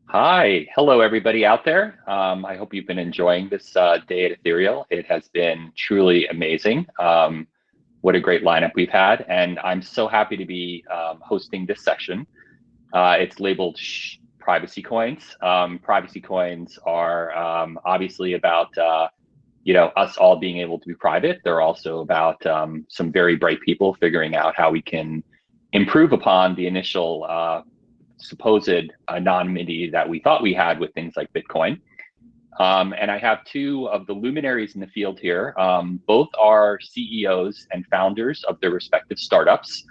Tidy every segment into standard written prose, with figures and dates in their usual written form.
Hi, hello everybody out there. I hope you've been enjoying this day at Ethereal. It has been truly amazing. What a great lineup we've had, and I'm so happy to be hosting this session. It's labeled Privacy Coins. Privacy coins are obviously about us all being able to be private. They're also about some very bright people figuring out how we can improve upon the initial supposed anonymity that we thought we had with things like Bitcoin. And I have two of the luminaries in the field here. Both are CEOs and founders of their respective startups.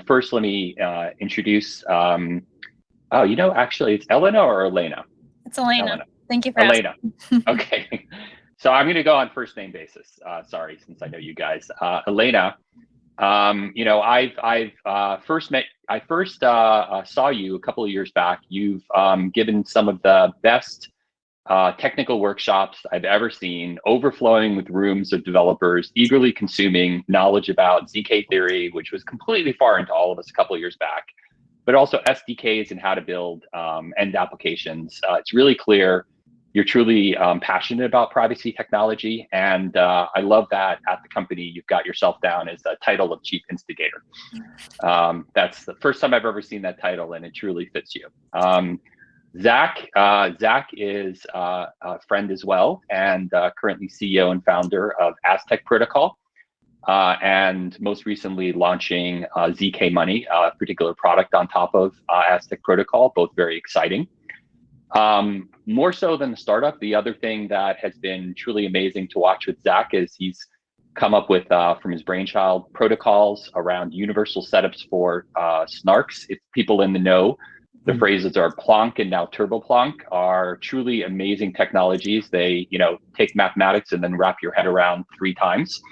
First, let me introduce, actually it's Elena or Elena? It's Elena. Thank you for Elena. asking. Okay. So I'm going to go on first name basis. Sorry, since I know you guys. Elena, I first saw you a couple of years back. You've given some of the best technical workshops I've ever seen, overflowing with rooms of developers eagerly consuming knowledge about ZK theory, which was completely foreign to all of us a couple of years back, but also SDKs and how to build end applications. It's really clear you're truly passionate about privacy technology, and I love that at the company you've got yourself down as the title of Chief Instigator. That's the first time I've ever seen that title, and it truly fits you. Zach is a friend as well, and currently CEO and founder of Aztec protocol, and most recently launching ZK Money, a particular product on top of Aztec protocol, both very exciting. More so than the startup, the other thing that has been truly amazing to watch with Zach is he's come up with, from his brainchild, protocols around universal setups for snarks. If people in the know, the phrases are Plonk and now Turbo Plonk are truly amazing technologies. They, take mathematics and then wrap your head around 3 times.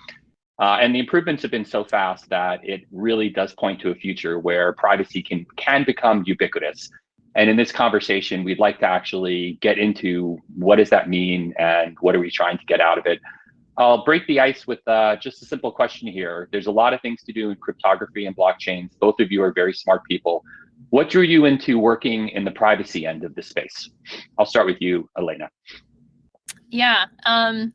And the improvements have been so fast that it really does point to a future where privacy can become ubiquitous. And in this conversation, we'd like to actually get into what does that mean and what are we trying to get out of it. I'll break the ice with just a simple question here. There's a lot of things to do in cryptography and blockchains. Both of you are very smart people. What drew you into working in the privacy end of this space? I'll start with you, Elena. Yeah,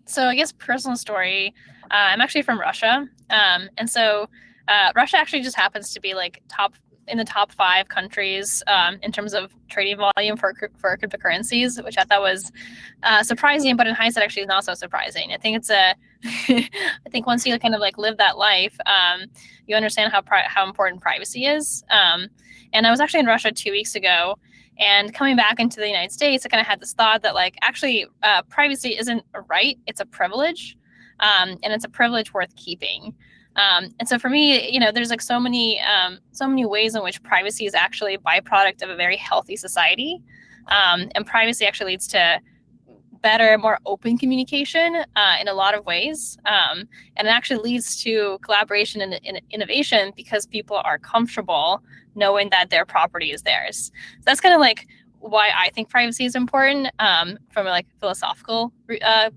so I guess personal story, I'm actually from Russia. And so Russia actually just happens to be like in the top 5 countries in terms of trading volume for cryptocurrencies, which I thought was surprising, but in hindsight actually is not so surprising. I think it's I think once you kind of like live that life, you understand how important privacy is. And I was actually in Russia 2 weeks ago, and coming back into the United States, I kind of had this thought that actually privacy isn't a right, it's a privilege, and it's a privilege worth keeping. And so for me, there's so many ways in which privacy is actually a byproduct of a very healthy society. And privacy actually leads to better, more open communication in a lot of ways. And it actually leads to collaboration and innovation because people are comfortable knowing that their property is theirs. So that's kind of why I think privacy is important from a philosophical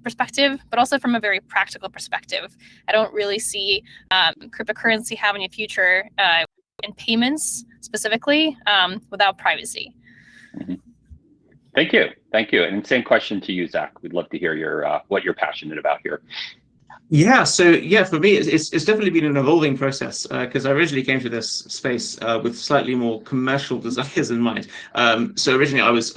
perspective, but also from a very practical perspective. I don't really see cryptocurrency having a future in payments specifically without privacy. Mm-hmm. Thank you. And same question to you, Zach. We'd love to hear your what you're passionate about here. Yeah, so for me, it's definitely been an evolving process because I originally came to this space with slightly more commercial desires in mind. So originally I was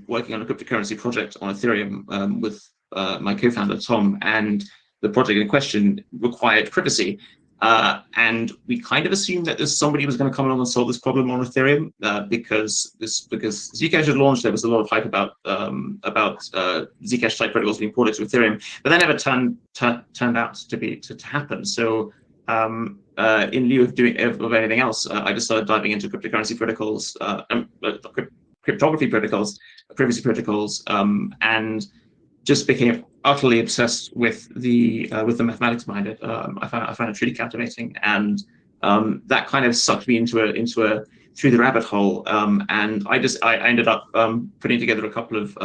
working on a cryptocurrency project on Ethereum with my co-founder, Tom, and the project in question required privacy. And we kind of assumed that somebody was going to come along and solve this problem on Ethereum because Zcash had launched. There was a lot of hype about Zcash type protocols being ported to Ethereum, but that never turned out to happen. So in lieu of anything else, I just started diving into cryptocurrency protocols, cryptography protocols, privacy protocols, and just became utterly obsessed with the mathematics behind it. I found it truly captivating, and that kind of sucked me into a through the rabbit hole. And I ended up putting together a couple of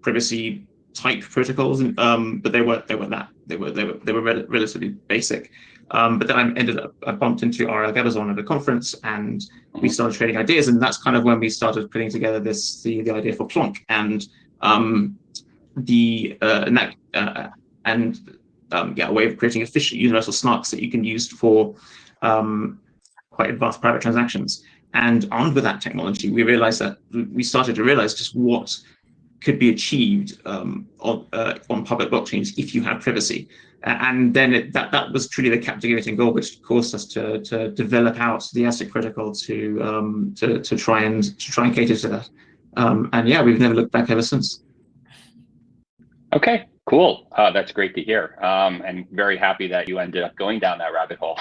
privacy type protocols, but they were relatively basic. But then I bumped into R.L. Gebazon at a conference, and we started trading ideas, and that's kind of when we started putting together the idea for Plonk, and a way of creating efficient universal snarks that you can use for quite advanced private transactions. And armed with that technology, we started to realize just what could be achieved on public blockchains if you have privacy. And then that was truly the captivating goal, which caused us to develop out the Aztec protocol to try and cater to that. And yeah, we've never looked back ever since. Okay, cool. That's great to hear. And very happy that you ended up going down that rabbit hole.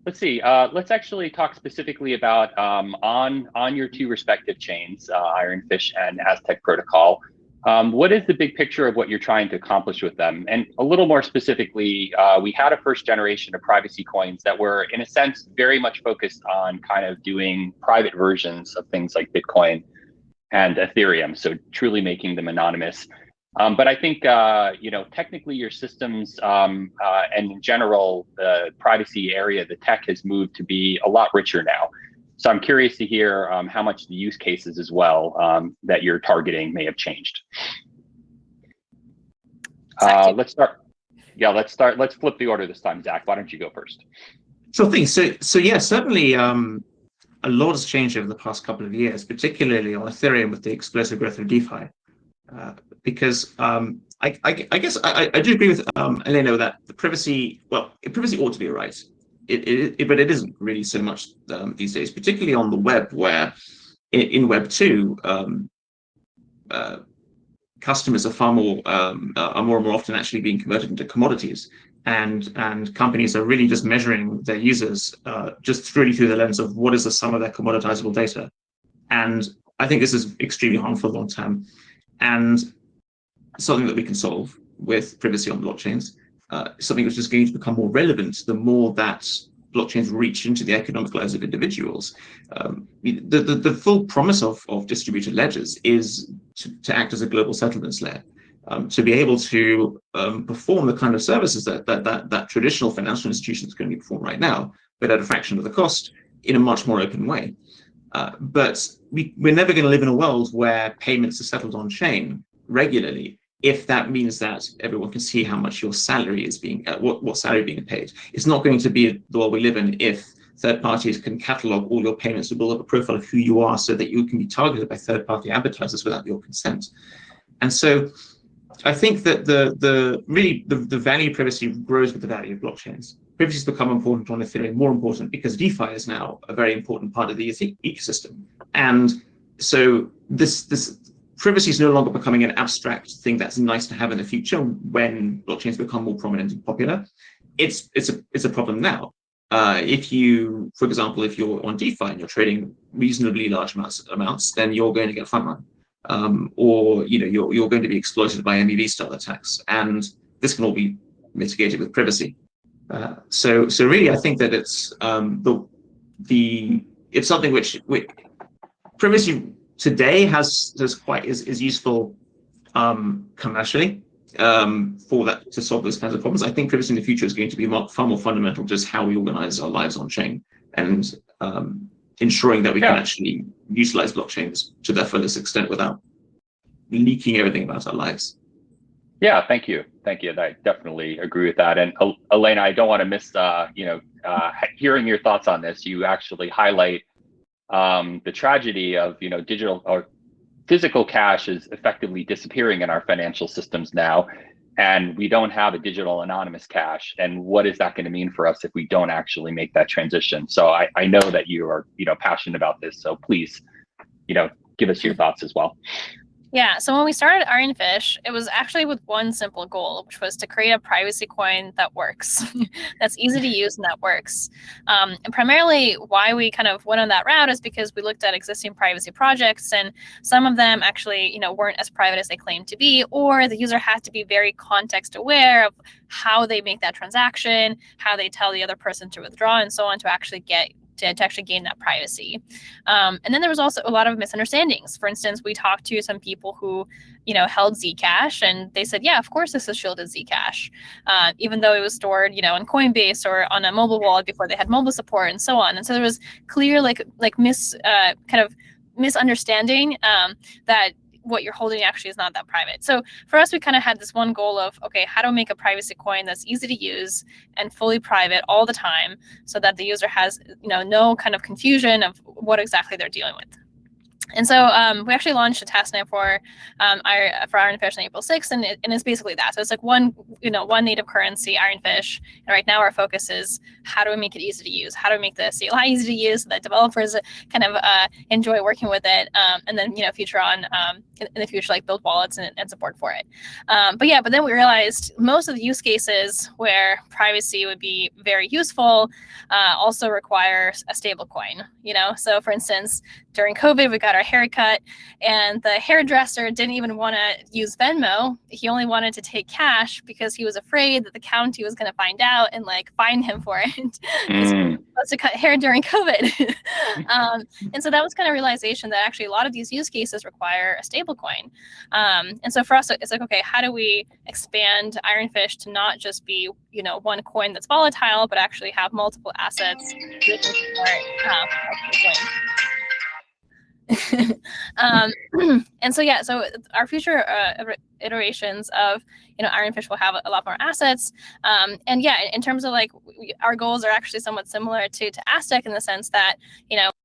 Let's see. Let's actually talk specifically about on your two respective chains, Ironfish and Aztec protocol. What is the big picture of what you're trying to accomplish with them? And a little more specifically, we had a first generation of privacy coins that were, in a sense, very much focused on kind of doing private versions of things like Bitcoin and Ethereum, so truly making them anonymous. But I think, technically your systems and in general, the privacy area, the tech has moved to be a lot richer now. So I'm curious to hear how much the use cases as well that you're targeting may have changed. Let's start. Yeah, let's flip the order this time. Zach, why don't you go first? Sure thing. So yeah, certainly a lot has changed over the past couple of years, particularly on Ethereum with the explosive growth of DeFi. Because I guess I do agree with Elena that the privacy ought to be a right, but it isn't really so much these days, particularly on the web, where in Web 2, customers are more and more often actually being converted into commodities, and companies are really just measuring their users just really through the lens of what is the sum of their commoditizable data. And I think this is extremely harmful long term, and something that we can solve with privacy on blockchains, something which is going to become more relevant the more that blockchains reach into the economic lives of individuals. The full promise of distributed ledgers is to act as a global settlements layer, to be able to perform the kind of services that traditional financial institutions can perform right now, but at a fraction of the cost in a much more open way. But we're never going to live in a world where payments are settled on chain regularly, if that means that everyone can see how much your salary is being, what salary being paid. It's not going to be the world we live in if third parties can catalog all your payments to build up a profile of who you are so that you can be targeted by third-party advertisers without your consent. And so I think that the value of privacy grows with the value of blockchains. Privacy has become important on Ethereum, more important because DeFi is now a very important part of the ecosystem. And so this privacy is no longer becoming an abstract thing that's nice to have in the future when blockchains become more prominent and popular. It's a problem now. If you, for example, if you're on DeFi and you're trading reasonably large amounts, then you're going to get front run, or you're going to be exploited by MEV style attacks, and this can all be mitigated with privacy. So really, I think that it's it's something which privacy today is useful commercially for that to solve those kinds of problems. I think privacy in the future is going to be far more fundamental, just how we organize our lives on chain, and ensuring that we can actually utilize blockchains to their fullest extent without leaking everything about our lives. Yeah, thank you. I definitely agree with that. And Elena, I don't want to miss hearing your thoughts on this. You actually highlight the tragedy of digital or physical cash is effectively disappearing in our financial systems now, and we don't have a digital anonymous cash. And what is that going to mean for us if we don't actually make that transition? So I know that you are passionate about this. So please, give us your thoughts as well. Yeah, so when we started Ironfish, it was actually with one simple goal, which was to create a privacy coin that works, that's easy to use and that works. And primarily why we kind of went on that route is because we looked at existing privacy projects, and some of them actually, weren't as private as they claimed to be, or the user had to be very context aware of how they make that transaction, how they tell the other person to withdraw, and so on to actually gain that privacy. And then there was also a lot of misunderstandings. For instance, we talked to some people who held Zcash, and they said, yeah, of course this is shielded Zcash, even though it was stored, on Coinbase or on a mobile wallet before they had mobile support and so on. And so there was clear kind of misunderstanding that what you're holding actually is not that private. So for us, we kind of had this one goal of, okay, how do we make a privacy coin that's easy to use and fully private all the time, so that the user has no kind of confusion of what exactly they're dealing with. And so we actually launched a testnet for Ironfish on April 6th, and it's basically that. So it's like one native currency, Ironfish. And right now our focus is how do we make it easy to use? How do we make the CLI easy to use so that developers kind of enjoy working with it? And then future on in the future, like build wallets and support for it. But then we realized most of the use cases where privacy would be very useful also require a stable coin. So for instance, during COVID, we got our haircut, and the hairdresser didn't even want to use Venmo. He only wanted to take cash because he was afraid that the county was going to find out and fine him for it because he was supposed to cut hair during COVID. And so that was kind of realization that actually a lot of these use cases require a stable coin. And so for us, it's like, okay, how do we expand Ironfish to not just be one coin that's volatile, but actually have multiple assets that can support coins. And so our future iterations of Ironfish will have a lot more assets, and in terms of our goals are actually somewhat similar to Aztec in the sense that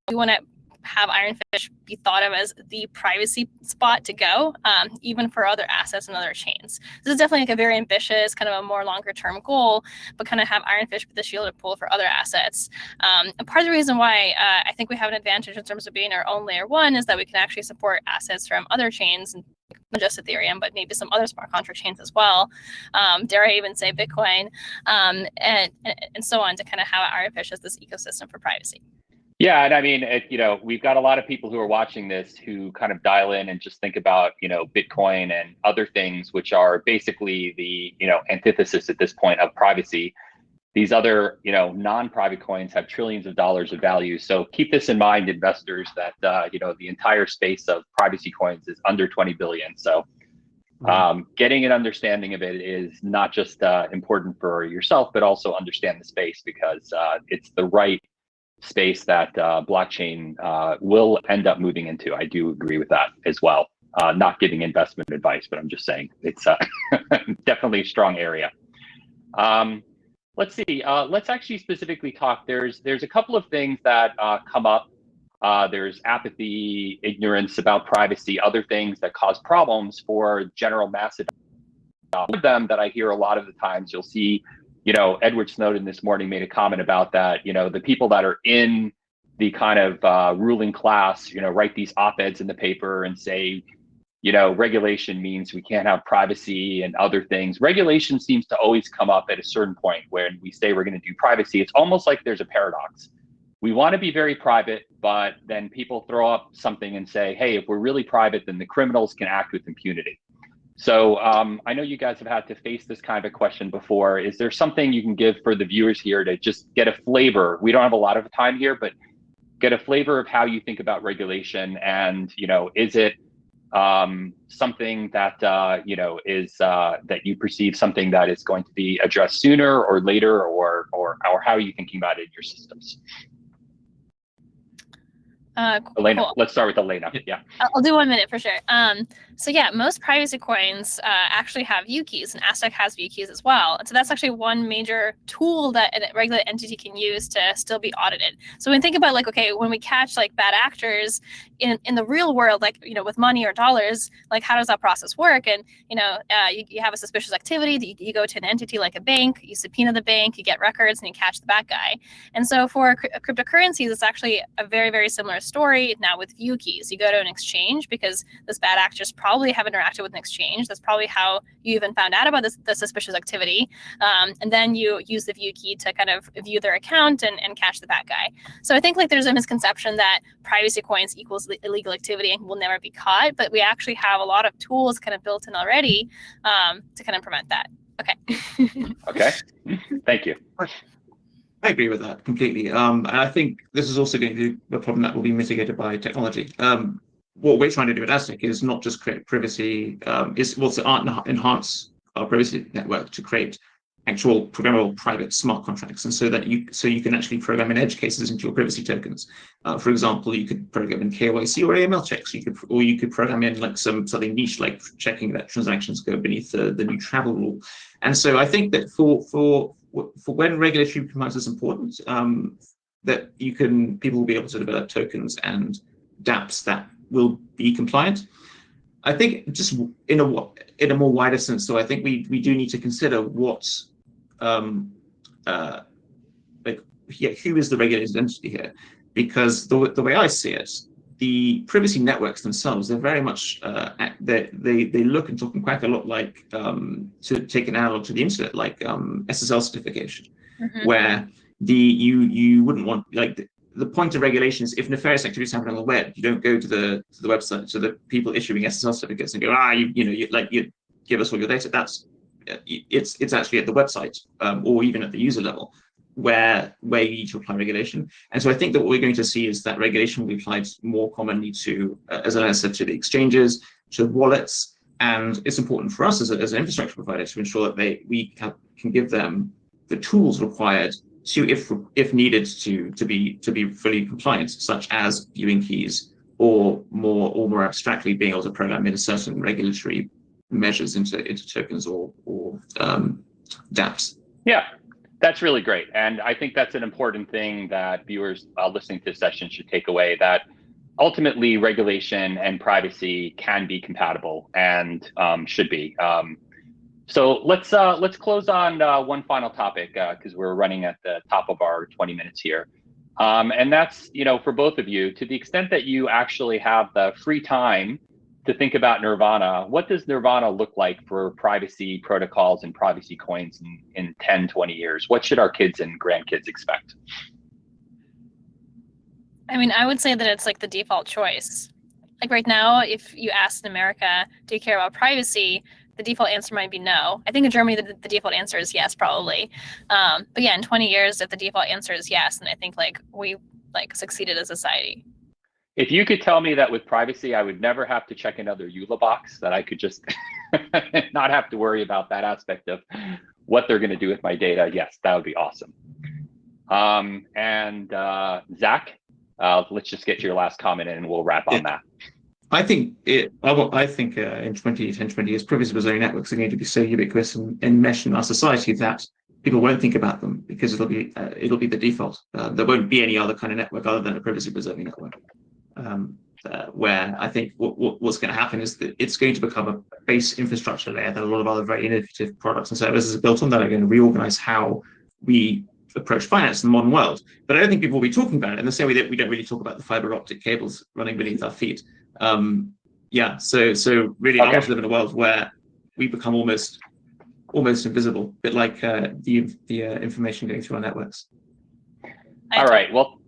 we want to have Ironfish be thought of as the privacy spot to go, even for other assets and other chains. This is definitely a very ambitious, kind of a more longer term goal, but kind of have Ironfish be the shielded pool for other assets. And part of the reason why I think we have an advantage in terms of being our own layer one is that we can actually support assets from other chains, not just Ethereum, but maybe some other smart contract chains as well. Dare I even say Bitcoin, and so on, to kind of have Ironfish as this ecosystem for privacy. Yeah, and I mean, we've got a lot of people who are watching this who kind of dial in and just think about, Bitcoin and other things, which are basically the, antithesis at this point of privacy. These other, non-private coins have trillions of dollars of value. So keep this in mind, investors, that, the entire space of privacy coins is under 20 billion. So getting an understanding of it is not just important for yourself, but also understand the space, because it's the right space that blockchain will end up moving into. I do agree with that as well. Not giving investment advice, but I'm just saying it's definitely a strong area. Let's see. Let's actually specifically talk. There's a couple of things that come up. There's apathy, ignorance about privacy, other things that cause problems for general massive. One of them that I hear a lot of the times, you'll see, Edward Snowden this morning made a comment about that, the people that are in the kind of ruling class, write these op-eds in the paper and say, regulation means we can't have privacy and other things. Regulation seems to always come up at a certain point when we say we're going to do privacy. It's almost like there's a paradox. We want to be very private, but then people throw up something and say, hey, if we're really private, then the criminals can act with impunity. So I know you guys have had to face this kind of a question before. Is there something you can give for the viewers here to just get a flavor? We don't have a lot of time here, but get a flavor of how you think about regulation, and is it something that is that you perceive something that is going to be addressed sooner or later, or how are you thinking about it in your systems? Elena, cool. Let's start with Elena. Yeah, I'll do 1 minute for sure. So yeah, most privacy coins actually have view keys, and Aztec has view keys as well. And so that's actually one major tool that a regulated entity can use to still be audited. So when we think about when we catch bad actors in the real world, with money or dollars, how does that process work? And you have a suspicious activity, you go to an entity like a bank, you subpoena the bank, you get records, and you catch the bad guy. And so for cryptocurrencies, it's actually a very, very similar story now with view keys. You go to an exchange because this bad actors probably have interacted with an exchange. That's probably how you even found out about the suspicious activity. And then you use the view key to kind of view their account and catch the bad guy. So I think there's a misconception that privacy coins equals illegal activity and will never be caught, but we actually have a lot of tools kind of built in already to kind of prevent that. Okay. Okay. Thank you. I agree with that completely. And I think this is also going to be a problem that will be mitigated by technology. what we're trying to do at Aztec is not just create privacy, is also enhance our privacy network to create actual programmable private smart contracts, and so you can actually program in edge cases into your privacy tokens. For example, you could program in KYC or AML checks. You could program in like something niche like checking that transactions go beneath the new travel rule. And so I think that for when regulatory compliance is important, that people will be able to develop tokens and dApps that will be compliant. I think just in a more wider sense, so I think we do need to consider what who is the regulated entity here, because the way I see it, the privacy networks themselves, they're very much they look and talk quite a lot like, to take an analog to the internet, like SSL certification, where you wouldn't want, like, the point of regulation is if nefarious activities happen on the web, you don't go to the website, to the people issuing SSL certificates and go, you give us all your data. It's actually at the website, or even at the user level, where you need to apply regulation. And so I think that what we're going to see is that regulation will be applied more commonly to, as Elena said, to the exchanges, to wallets, and it's important for us as an infrastructure provider to ensure that we can give them the tools required to, if needed, to be fully compliant, such as viewing keys, or more abstractly being able to program in certain regulatory measures into tokens or dApps. Yeah, that's really great, and I think that's an important thing that viewers listening to this session should take away, that ultimately regulation and privacy can be compatible and should be. So let's close on one final topic, because we're running at the top of our 20 minutes here. And that's, for both of you, to the extent that you actually have the free time to think about Nirvana, what does Nirvana look like for privacy protocols and privacy coins in 10, 20 years? What should our kids and grandkids expect? I mean, I would say that it's like the default choice. Like right now, if you ask in America, do you care about privacy? The default answer might be no. I think in Germany, the default answer is yes, probably. But yeah, in 20 years, if the default answer is yes, then I think we succeeded as a society. If you could tell me that with privacy, I would never have to check another EULA box, that I could just not have to worry about that aspect of what they're going to do with my data, yes, that would be awesome. And Zach, let's just get your last comment in and we'll wrap on that. I think in 20 years, privacy preserving networks are going to be so ubiquitous and enmeshed in our society that people won't think about them, because it'll be the default. There won't be any other kind of network other than a privacy preserving network. Where I think what's going to happen is that it's going to become a base infrastructure layer that a lot of other very innovative products and services are built on, that are going to reorganize how we approach finance in the modern world. But I don't think people will be talking about it in the same way that we don't really talk about the fiber optic cables running beneath our feet. So really, I want to live in a world where we become almost invisible, a bit like the information going through our networks. All right. Well,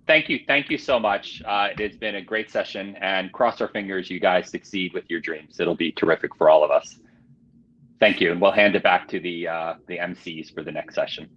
thank you so much. It has been a great session, and cross our fingers you guys succeed with your dreams. It'll be terrific for all of us. Thank you, and we'll hand it back to the MCs for the next session.